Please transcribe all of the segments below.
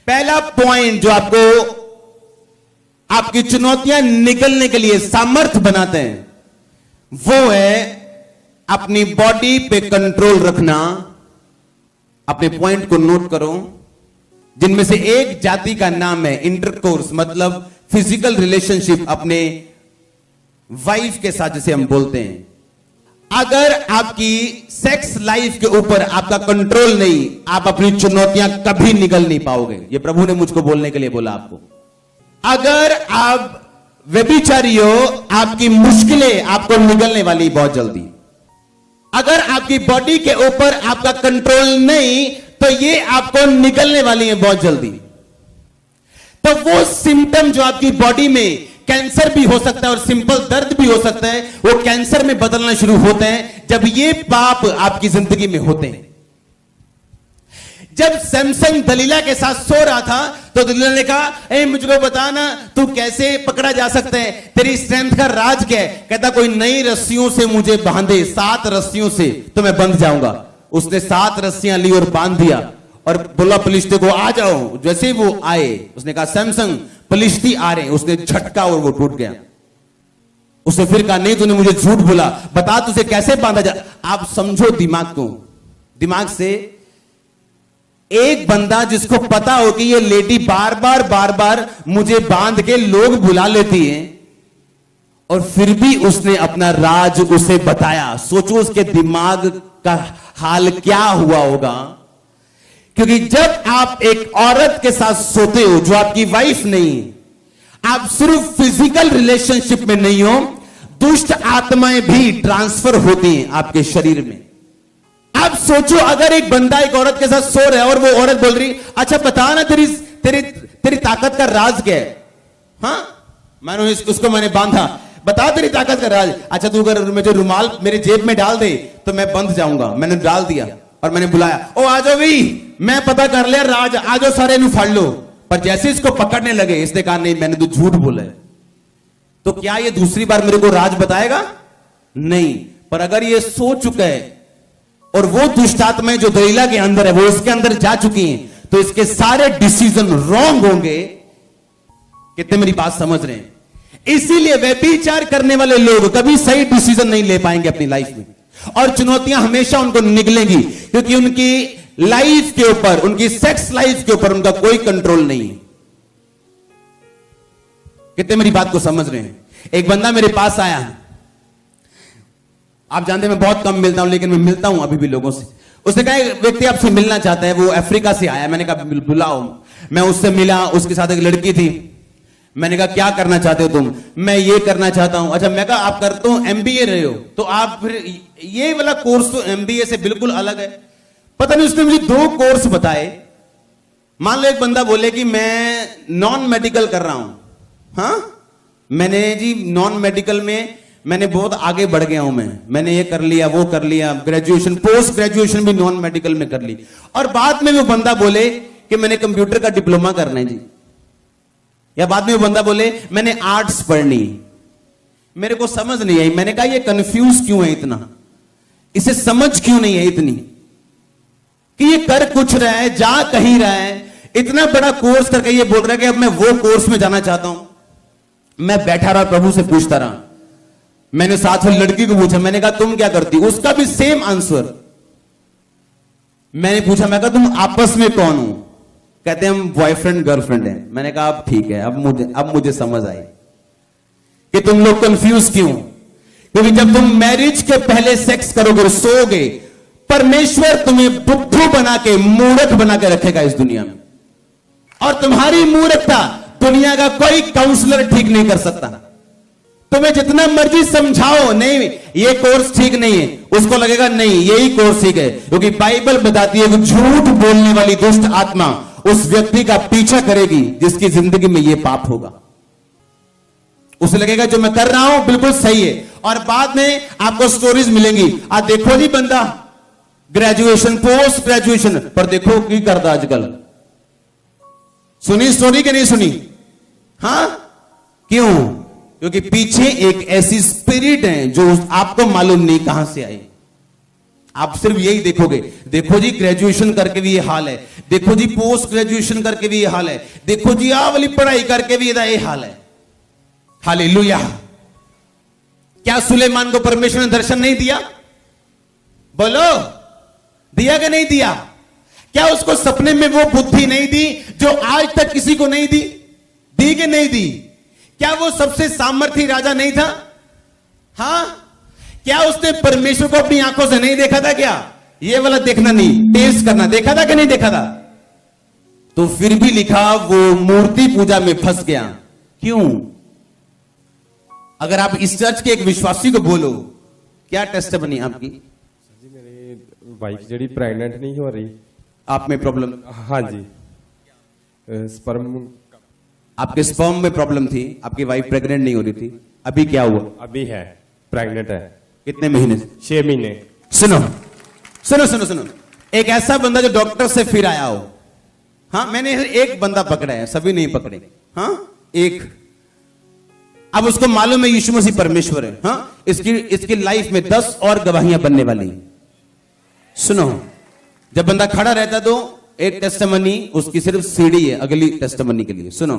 पहला पॉइंट जो आपको आपकी चुनौतियां निकलने के लिए सामर्थ्य बनाते हैं, वो है अपनी बॉडी पे कंट्रोल रखना। अपने पॉइंट को नोट करो, जिनमें से एक जाति का नाम है इंटरकोर्स, मतलब फिजिकल रिलेशनशिप अपने वाइफ के साथ, जिसे हम बोलते हैं। अगर आपकी सेक्स लाइफ के ऊपर आपका कंट्रोल नहीं, आप अपनी चुनौतियां कभी निकल नहीं पाओगे। ये प्रभु ने मुझको बोलने के लिए बोला आपको। अगर आप व्यभिचारी हो, आपकी मुश्किलें आपको निकलने वाली बहुत जल्दी। अगर आपकी बॉडी के ऊपर आपका कंट्रोल नहीं, तो ये आपको निकलने वाली है बहुत जल्दी। तो वो सिम्टम जो आपकी बॉडी में, कैंसर भी हो सकता है और सिंपल दर्द भी हो सकता है, वो कैंसर में बदलना शुरू होते हैं जब ये पाप आपकी जिंदगी में होते हैं। जब सैमसंग दलीला के साथ सो रहा था, तो दलीला ने कहा, मुझको बताना तू कैसे पकड़ा जा सकता है, तेरी स्ट्रेंथ का राज क्या है? कहता, कोई नई रस्सियों से मुझे बांधे, 7 रस्सियों से तो मैं बंध जाऊंगा। उसने 7 रस्सियां ली और बांध दिया और बोला फलिश्ते को, आ जाओ। जैसे वो आए, उसने कहा, सैमसंग फलिश्ती आ रहे हैं। उसने झटका और वो टूट गया। उसने फिर कहा, नहीं तूने मुझे झूठ बोला, बता तुझे कैसे बांधा जा। आप समझो दिमाग को, दिमाग से एक बंदा जिसको पता हो कि ये लेडी बार बार मुझे बांध के लोग बुला लेती है, और फिर भी उसने अपना राज उसे बताया। सोचो उसके दिमाग का हाल क्या हुआ होगा। क्योंकि जब आप एक औरत के साथ सोते हो जो आपकी वाइफ नहीं, आप सिर्फ फिजिकल रिलेशनशिप में नहीं हो, दुष्ट आत्माएं भी ट्रांसफर होती हैं आपके शरीर में। आप सोचो, अगर एक बंदा एक औरत के साथ सो रहा है और वो औरत बोल रही, अच्छा बता ना तेरी ताकत का राज क्या है? हाँ, मैंने उसको मैंने बांधा, बता तेरी ताकत का राज। अच्छा तू अगर मुझे रुमाल मेरे जेब में डाल दे तो मैं बंध जाऊंगा। मैंने डाल दिया और मैंने बुलाया, ओ आ जाओ भाई, मैं पता कर लिया राज, आ जाओ सारे नु फाड़ लो। पर जैसे इसको पकड़ने लगे, इसने कहा, नहीं मैंने तो झूठ बोला है। तो क्या ये दूसरी बार मेरे को राज बताएगा? नहीं। पर अगर ये सो चुका है और वो दुष्ट आत्माएं जो दलीला के अंदर है वो इसके अंदर जा चुकी हैं, तो इसके सारे डिसीजन रॉन्ग होंगे। कितने मेरी बात समझ रहे हैं? इसीलिए व्यभिचार करने वाले लोग कभी सही डिसीजन नहीं ले पाएंगे अपनी लाइफ में, और चुनौतियां हमेशा उनको निकलेंगी, क्योंकि उनकी लाइफ के ऊपर, उनकी सेक्स लाइफ के ऊपर उनका कोई कंट्रोल नहीं है। कितने मेरी बात को समझ रहे हैं? एक बंदा मेरे पास आया, आप जानते हैं मैं बहुत कम मिलता हूं, लेकिन मैं मिलता हूं अभी भी लोगों से। उसने कहा, एक व्यक्ति आपसे मिलना चाहता है, वो अफ्रीका से आया। मैंने कहा बुलाओ। मैं उससे मिला, उसके साथ एक लड़की थी। मैंने कहा, क्या करना चाहते हो तुम? मैं ये करना चाहता हूं। अच्छा, मैं कहा, आप करते हो एमबीए रहे हो, तो आप फिर ये वाला कोर्स तो एमबीए से बिल्कुल अलग है। पता नहीं, उसने मुझे 2 कोर्स बताए। मान लो एक बंदा बोले कि मैं नॉन मेडिकल कर रहा हूं। हाँ, मैंने जी नॉन मेडिकल में मैंने बहुत आगे बढ़ गया हूं। मैंने ये कर लिया, वो कर लिया, ग्रेजुएशन, पोस्ट ग्रेजुएशन भी नॉन मेडिकल में कर ली। और बाद में वो बंदा बोले कि मैंने कंप्यूटर का डिप्लोमा करना है जी, या बाद में वो बंदा बोले मैंने आर्ट्स पढ़नी। मेरे को समझ नहीं आई। मैंने कहा, ये कंफ्यूज क्यों है इतना? इसे समझ क्यों नहीं है इतनी कि ये कर कुछ रहा है, जा कहीं रहा है, इतना बड़ा कोर्स करके ये बोल रहा है कि अब मैं वो कोर्स में जाना चाहता हूं। मैं बैठा रहा, प्रभु से पूछता रहा। मैंने साथ वाली लड़की को पूछा, मैंने कहा तुम क्या करती? उसका भी सेम आंसर। मैंने पूछा, मैं कहा तुम आपस में कौन हो? कहते हैं हम बॉयफ्रेंड गर्लफ्रेंड हैं। मैंने कहा अब ठीक है, अब मुझे समझ आई कि तुम लोग कंफ्यूज क्यों। क्योंकि जब तुम मैरिज के पहले सेक्स करोगे, सोओगे, परमेश्वर तुम्हें बुद्धू बना के, मूर्ख बना के रखेगा इस दुनिया में। और तुम्हारी मूर्खता दुनिया का कोई काउंसलर ठीक नहीं कर सकता। तुम्हें जितना मर्जी समझाओ, नहीं ये कोर्स ठीक नहीं है, उसको लगेगा नहीं यही कोर्स ठीक है। क्योंकि बाइबल बताती है कि झूठ बोलने वाली दुष्ट आत्मा उस व्यक्ति का पीछा करेगी जिसकी जिंदगी में यह पाप होगा। उसे लगेगा जो मैं कर रहा हूं बिल्कुल सही है, और बाद में आपको स्टोरीज मिलेंगी। आज देखो जी बंदा ग्रेजुएशन, पोस्ट ग्रेजुएशन पर देखो की करता आजकल। सुनी स्टोरी कि नहीं सुनी? हां, क्यों? क्योंकि पीछे एक ऐसी स्पिरिट है जो आपको मालूम नहीं कहां से आई। आप सिर्फ यही देखोगे, देखो जी ग्रेजुएशन करके भी ये हाल है, देखो जी पोस्ट ग्रेजुएशन करके भी ये हाल है, देखो जी आ वाली पढ़ाई करके भी ये हाल है। हालेलुया। क्या सुलेमान को परमेश्वर ने दर्शन नहीं दिया? बोलो, दिया कि नहीं दिया? क्या उसको सपने में वो बुद्धि नहीं दी जो आज तक किसी को नहीं दी? दी कि नहीं दी? क्या वो सबसे सामर्थी राजा नहीं था? हां, क्या उसने परमेश्वर को अपनी आंखों से नहीं देखा था? क्या ये वाला देखना नहीं, टेस्ट करना, देखा था कि नहीं देखा था? तो फिर भी लिखा वो मूर्ति पूजा में फंस गया। क्यों? अगर आप इस चर्च के एक विश्वासी को बोलो, क्या टेस्ट बनी आपकी? जी मेरी वाइफ जड़ी प्रेग्नेंट नहीं हो रही। आप में प्रॉब्लम? हाँ जी, स्पर्म, आपके स्पर्म में प्रॉब्लम थी, आपकी वाइफ प्रेग्नेंट नहीं हो रही थी। अभी क्या हुआ? अभी है, प्रेग्नेंट है। कितने महीने से? 6 महीने। सुनो सुनो सुनो सुनो, एक ऐसा बंदा जो डॉक्टर से फिर आया हो। हाँ, मैंने एक बंदा पकड़ा है, सभी नहीं पकड़े। हाँ, एक। अब उसको मालूम है यीशु मसीह परमेश्वर है। हाँ, इसकी लाइफ में 10 और गवाहियां बनने वाली। सुनो, जब बंदा खड़ा रहता तो एक टेस्टिमनी उसकी सिर्फ सीढ़ी है अगली टेस्टिमनी के लिए। सुनो,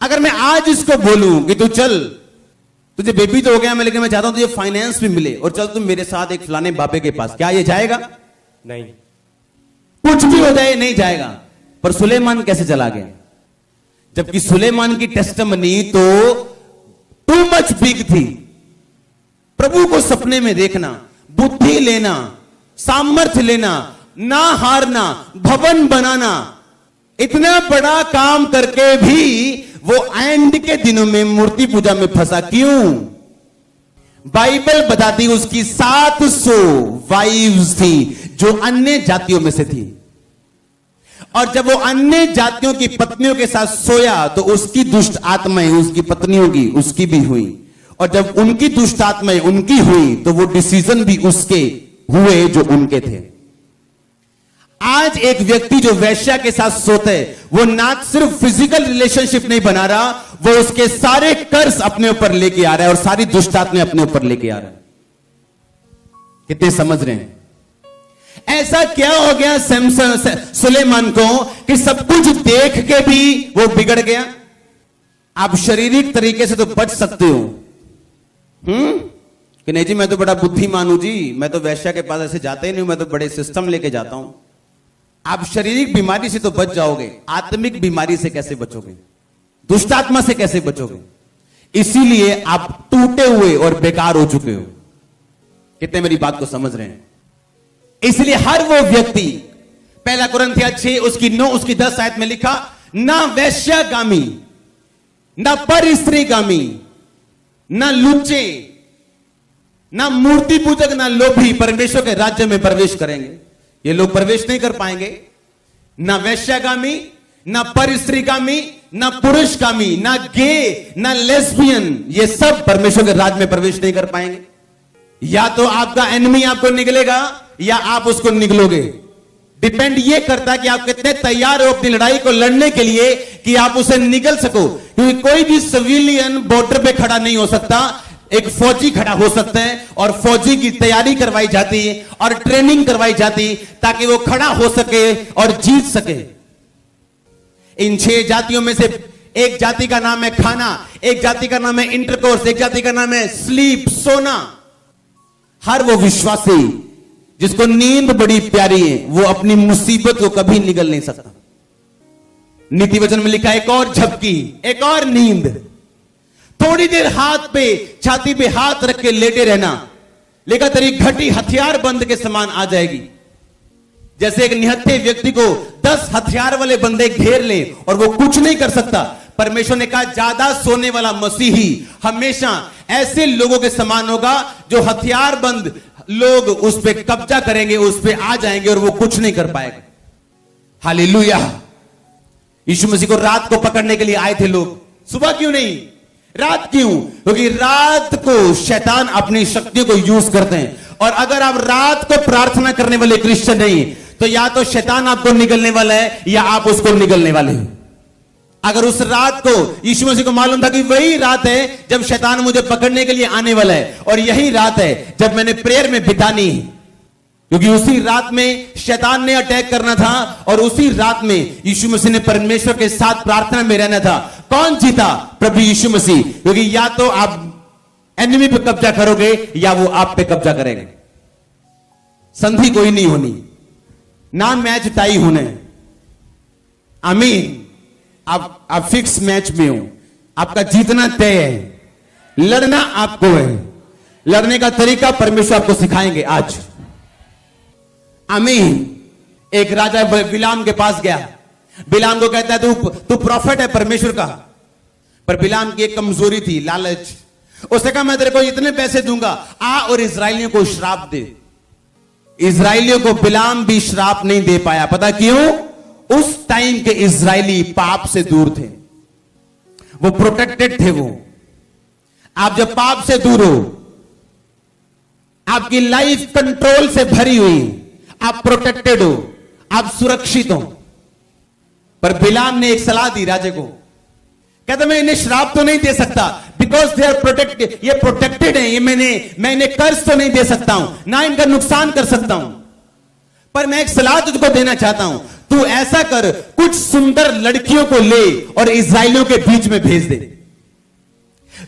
अगर मैं आज इसको बोलूं कि तू चल, तुझे बेबी तो हो गया मैं, लेकिन मैं चाहता हूं तुझे फाइनेंस भी मिले और चल तुम मेरे साथ एक फलाने बाबे के पास, क्या ये जाएगा? नहीं। कुछ भी हो जाए नहीं जाएगा। पर सुलेमान कैसे चला गया? जबकि सुलेमान की टेस्टिमनी तो टू मच बिग थी। प्रभु को सपने में देखना, बुद्धि लेना, सामर्थ्य लेना, ना हारना, भवन बनाना, इतना बड़ा काम करके भी वो एंड के दिनों में मूर्ति पूजा में फंसा। क्यों? बाइबल बताती उसकी 700 वाइव्स थी जो अन्य जातियों में से थी, और जब वो अन्य जातियों की पत्नियों के साथ सोया तो उसकी दुष्ट आत्माएं उसकी पत्नियों की उसकी भी हुई, और जब उनकी दुष्ट आत्माएं उनकी हुई तो वो डिसीजन भी उसके हुए जो उनके थे। आज एक व्यक्ति जो वैश्या के साथ सोता है, वो ना सिर्फ फिजिकल रिलेशनशिप नहीं बना रहा, वो उसके सारे कर्ज अपने ऊपर लेके आ रहा है और सारी दुष्ट आत्माएं अपने ऊपर लेके आ रहा है। कितने समझ रहे हैं? ऐसा क्या हो गया सुलेमान को कि सब कुछ देख के भी वो बिगड़ गया? आप शारीरिक तरीके से तो बच सकते हो, कि नहीं जी मैं तो बड़ा बुद्धिमान हूं जी, मैं तो वैश्या के पास ऐसे जाते ही नहीं, मैं तो बड़े सिस्टम लेके जाता हूं। आप शारीरिक बीमारी से तो बच जाओगे, आत्मिक बीमारी से कैसे बचोगे? दुष्ट आत्मा से कैसे बचोगे? इसीलिए आप टूटे हुए और बेकार हो चुके हो। कितने मेरी बात को समझ रहे हैं? इसलिए हर वो व्यक्ति, पहला कुरिन्थियों 6 उसकी 9 उसकी 10 आयत में लिखा, ना वैश्यागामी, ना परस्त्रीगामी, ना लुच्चे, ना मूर्ति पूजक, ना लोभी परमेश्वर के राज्य में प्रवेश करेंगे। ये लोग प्रवेश नहीं कर पाएंगे। ना वैश्यागामी, ना परस्त्रीगामी, ना पुरुषगामी, ना गे, ना लेस्बियन, ये सब परमेश्वर के राज्य में प्रवेश नहीं कर पाएंगे। या तो आपका एनिमी आपको निकलेगा या आप उसको निकलोगे। डिपेंड ये करता है कि आप कितने तैयार हो अपनी लड़ाई को लड़ने के लिए कि आप उसे निकल सको। क्योंकि कोई भी सिविलियन बॉर्डर पे खड़ा नहीं हो सकता, एक फौजी खड़ा हो सकता है, और फौजी की तैयारी करवाई जाती है और ट्रेनिंग करवाई जाती ताकि वो खड़ा हो सके और जीत सके। इन 6 जातियों में से एक जाति का नाम है खाना, एक जाति का नाम है इंटरकोर्स, एक जाति का नाम है स्लीप, सोना। हर वो विश्वासी जिसको नींद बड़ी प्यारी है, वो अपनी मुसीबत को कभी निगल नहीं सकता। नीति वचन में लिखा, एक और झपकी, एक और नींद, थोड़ी देर हाथ पे छाती पे हाथ रख के लेटे रहना, लेकिन तेरी घटी हथियार बंद के समान आ जाएगी। जैसे एक निहत्थे व्यक्ति को 10 हथियार वाले बंदे घेर ले और वो कुछ नहीं कर सकता। परमेश्वर ने कहा ज्यादा सोने वाला मसीही हमेशा ऐसे लोगों के समान होगा जो हथियार बंद लोग उस पर कब्जा करेंगे, उस पर आ जाएंगे और वो कुछ नहीं कर पाएगा। हालेलुया। यीशु मसीह को रात को पकड़ने के लिए आए थे लोग, सुबह क्यों नहीं? रात क्यों? क्योंकि रात को शैतान अपनी शक्तियों को यूज करते हैं, और अगर आप रात को प्रार्थना करने वाले क्रिश्चियन नहीं, तो या तो शैतान आपको निगलने वाला है या आप उसको निगलने वाले हैं। अगर उस रात को यीशु मसीह को मालूम था कि वही रात है जब शैतान मुझे पकड़ने के लिए आने वाला है, और यही रात है जब मैंने प्रेयर में बितानी है, क्योंकि उसी रात में शैतान ने अटैक करना था और उसी रात में यीशु मसीह ने परमेश्वर के साथ प्रार्थना में रहना था। कौन जीता? प्रभु यीशु मसीह। क्योंकि या तो आप एनिमी पे कब्जा करोगे या वो आप पे कब्जा करेंगे। संधि कोई नहीं होनी, ना मैच टाई होने। आमीन। आप फिक्स मैच में हो, आपका जीतना तय है, लड़ना आपको है। लड़ने का तरीका परमेश्वर आपको सिखाएंगे आज। आमीन। एक राजा बिलाम के पास गया, बिलाम को कहता है तू प्रॉफिट है परमेश्वर का। पर बिलाम की एक कमजोरी थी, लालच। उसने कहा मैं तेरे को इतने पैसे दूंगा, आ और इजराइलियों को श्राप दे। इजराइलियों को बिलाम भी श्राप नहीं दे पाया। पता क्यों? उस टाइम के इजराइली पाप से दूर थे, वो प्रोटेक्टेड थे। वो आप जब पाप से दूर हो, आपकी लाइफ कंट्रोल से भरी हुई, आप प्रोटेक्टेड हो, आप सुरक्षित हो। पर बिलाम ने एक सलाह दी राजे को, कहता मैं इन्हें श्राप तो नहीं दे सकता, बिकॉज दे आर प्रोटेक्टेड। ये प्रोटेक्टेड है, ये मैं इन्हें कर्ज तो नहीं दे सकता हूं, ना इनका नुकसान कर सकता हूं। पर मैं एक सलाह तुझको देना चाहता हूं, तू ऐसा कर, कुछ सुंदर लड़कियों को ले और इजराइलियों के बीच में भेज दे।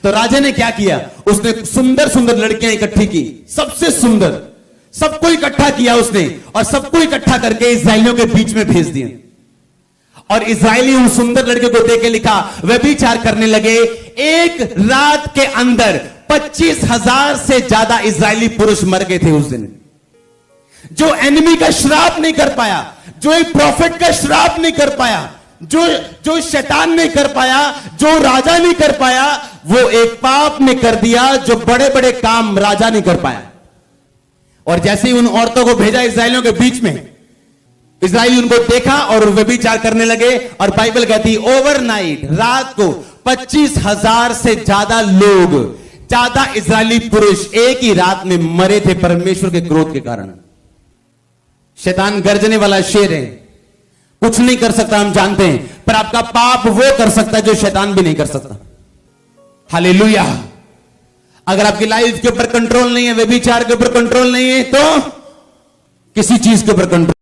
तो राजा ने क्या किया? उसने सुंदर सुंदर लड़कियां इकट्ठी की, सबसे सुंदर, सबको इकट्ठा किया उसने, और सबको इकट्ठा करके इजराइलियों के बीच में भेज दिया। और इजराइली उन सुंदर लड़कियों को देख के लिखा व्यभिचार करने लगे। एक रात के अंदर 25,000 से ज्यादा इजरायली पुरुष मर गए थे उस दिन। जो एनिमी का श्राप नहीं कर पाया, जो एक प्रॉफिट का श्राप नहीं कर पाया, जो शैतान नहीं कर पाया, जो राजा नहीं कर पाया, वो एक पाप ने कर दिया जो बड़े बड़े काम राजा नहीं कर पाया। और जैसे ही उन औरतों को भेजा इजराइलियों के बीच में, इजराइली उनको देखा और व्यभिचार करने लगे। और बाइबल कहती ओवरनाइट, रात को 25,000 से ज्यादा लोग, ज्यादा इजरायली पुरुष एक ही रात में मरे थे परमेश्वर के क्रोध के कारण। शैतान गर्जने वाला शेर है, कुछ नहीं कर सकता हम जानते हैं, पर आपका पाप वो कर सकता है जो शैतान भी नहीं कर सकता। हालेलुया। अगर आपकी लाइफ के ऊपर कंट्रोल नहीं है, व्यभिचार के ऊपर कंट्रोल नहीं है, तो किसी चीज के ऊपर कंट्रोल